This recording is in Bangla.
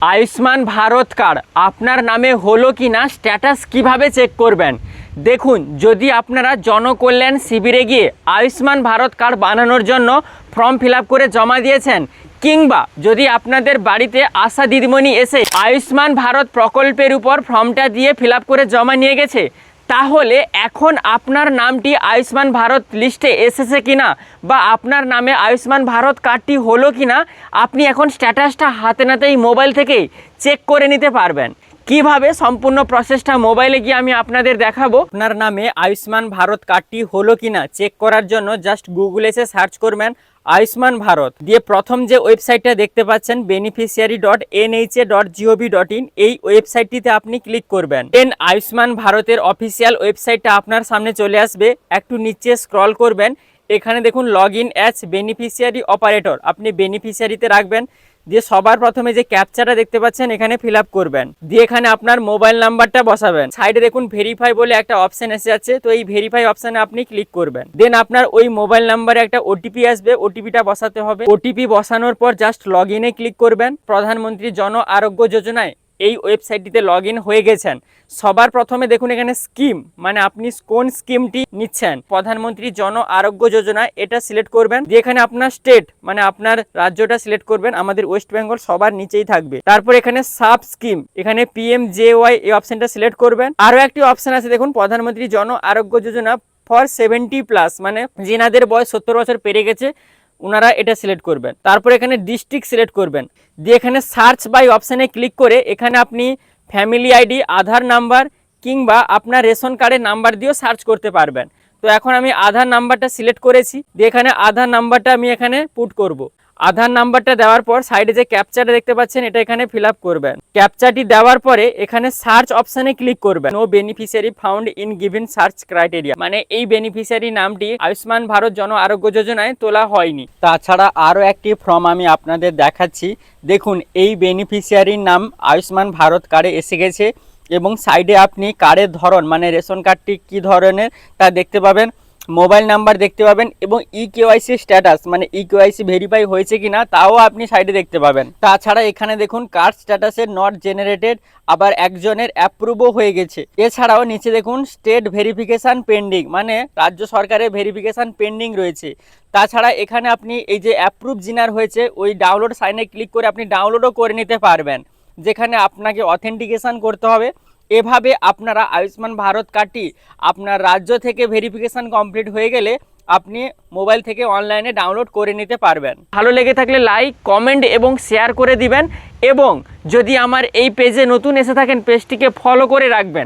আয়ুষ্মান ভারত কার্ড আপনার নামে হলো কি না স্ট্যাটাস কিভাবে চেক করবেন। দেখুন, যদি আপনারা জনকল্যাণ শিবিরে গিয়ে আয়ুষ্মান ভারত কার্ড বানানোর জন্য ফর্ম ফিল আপ করে জমা দিয়েছেন, কিংবা যদি আপনাদের বাড়িতে আশা দিদিমণি এসে আয়ুষ্মান ভারত প্রকল্পের উপর ফর্মটা দিয়ে ফিল আপ করে জমা নিয়ে গেছে, তাহলে এখন আপনার নামটি আয়ুষ্মান ভারত লিস্টে এসেছে কিনা বা আপনার নামে আয়ুষ্মান ভারত কার্ডটি হলো কিনা আপনি এখন স্ট্যাটাসটা হাতে নাতেই মোবাইল থেকেই চেক করে নিতে পারবেন। কিভাবে সম্পূর্ণ প্রসেসটা মোবাইলে গিয়ে আমি আপনাদের দেখাবো। আপনার নামে আয়ুষ্মান ভারত কার্ডটি হলো কিনা চেক করার জন্য জাস্ট গুগলে এসে সার্চ করবেন আয়ুষ্মান ভারত দিয়ে প্রথম যে ওয়েবসাইটটা দেখতে পাচ্ছেন beneficiary.nha.gov.in, এই ওয়েবসাইটটিতে আপনি ক্লিক করবেন। দেন আয়ুষ্মান ভারতের অফিসিয়াল ওয়েবসাইটটা আপনার সামনে চলে আসবে। একটু নিচে স্ক্রল করবেন, এখানে দেখুন log in as beneficiary operator, আপনি বেনিফিশিয়ারিতে রাখবেন। দিয়ে সবার প্রথমে যে ক্যাপচাটা দেখতে পাচ্ছেন এখানে ফিল আপ করবেন, দিয়ে এখানে আপনার মোবাইল নাম্বারটা বসাবেন। সাইডে দেখুন ভেরিফাই বলে একটা অপশন এসে যাচ্ছে, তো এই ভেরিফাই অপশনে আপনি ক্লিক করবেন। দেন আপনার ওই মোবাইল নাম্বারে একটা ওটিপি আসবে, ওটিপিটা বসাতে হবে। ওটিপি বসানোর পর জাস্ট লগ ইনে ক্লিক করবেন। প্রধানমন্ত্রী জন আরোগ্য যোজনায় এই ওয়েবসাইটটিতে লগ ইন হয়ে গেছেন। সবার প্রথমে দেখুন এখানে স্কিম, মানে আপনি কোন স্কিমটি নিচ্ছেন, প্রধানমন্ত্রী জন আরোগ্য যোজনা, এটা সিলেক্ট করবেন। দিয়ে এখানে আপনার স্টেট মানে আপনার রাজ্যটা সিলেক্ট করবেন, আমাদের ওয়েস্ট বেঙ্গল সবার নিচেই থাকবে। তারপর এখানে সাব স্কিম, এখানে PMJY এই অপশনটা সিলেক্ট করবেন। আরও একটি অপশন আছে দেখুন প্রধানমন্ত্রী জন আরোগ্য যোজনা ফর 70+, মানে যেনাদের বয়স 70 বছর পেরিয়ে গেছে ওনারা এটা সিলেক্ট করবেন। তারপর এখানে ডিস্ট্রিক্ট সিলেক্ট করবেন, দিয়ে এখানে সার্চ বাই অপশানে ক্লিক করে এখানে আপনি ফ্যামিলি আইডি, আধার নাম্বার কিংবা আপনার রেশন কার্ডের নাম্বার দিয়েও সার্চ করতে পারবেন। তো এখন আমি আধার নাম্বারটা সিলেক্ট করেছি, দিয়ে এখানে আধার নাম্বারটা আমি এখানে পুট করব। আধার নাম্বারটা দেওয়ার পর সাইডে যে ক্যাপচাটা দেখতে পাচ্ছেন এটা এখানে ফিল আপ করবেন। ক্যাপচাটি দেওয়ার পরে এখানে সার্চ অপশানে ক্লিক করবেন। No beneficiary found in given search criteria, মানে এই বেনিফিশিয়ারি নামটি আয়ুষ্মান ভারত জন আরোগ্য যোজনায় তোলা হয়নি। তাছাড়া আরও একটি ফর্ম আমি আপনাদের দেখাচ্ছি। দেখুন এই বেনিফিশিয়ারির নাম আয়ুষ্মান ভারত কার্ডে এসে গেছে এবং সাইডে আপনি কার্ডের ধরন মানে রেশন কার্ডটি কী ধরনের তা দেখতে পাবেন, মোবাইল নাম্বার দেখতে পাবেন এবং EKYC স্ট্যাটাস মানে EKYC ভেরিফাই হয়েছে কিনা তাও আপনি সাইডে দেখতে পাবেন। তাছাড়া এখানে দেখুন কার্ড স্ট্যাটাসের নট জেনারেটেড, আবার একজনের অ্যাপ্রুভও হয়ে গেছে। এছাড়াও নিচে দেখুন স্টেট ভেরিফিকেশান পেন্ডিং, মানে রাজ্য সরকারের ভেরিফিকেশান পেন্ডিং রয়েছে। তাছাড়া এখানে আপনি এই যে অ্যাপ্রুভ জিনার হয়েছে ওই ডাউনলোড সাইনে ক্লিক করে আপনি ডাউনলোডও করে নিতে পারবেন, যেখানে আপনাকে অথেন্টিকেশান করতে হবে। এভাবে আপনারা আয়ুষ্মান ভারত কার্ডটি আপনার রাজ্য থেকে ভেরিফিকেশান কমপ্লিট হয়ে গেলে আপনি মোবাইল থেকে অনলাইনে ডাউনলোড করে নিতে পারবেন। ভালো লেগে থাকলে লাইক, কমেন্ট এবং শেয়ার করে দিবেন, এবং যদি আমার এই পেজে নতুন এসে থাকেন পেজটিকে ফলো করে রাখবেন।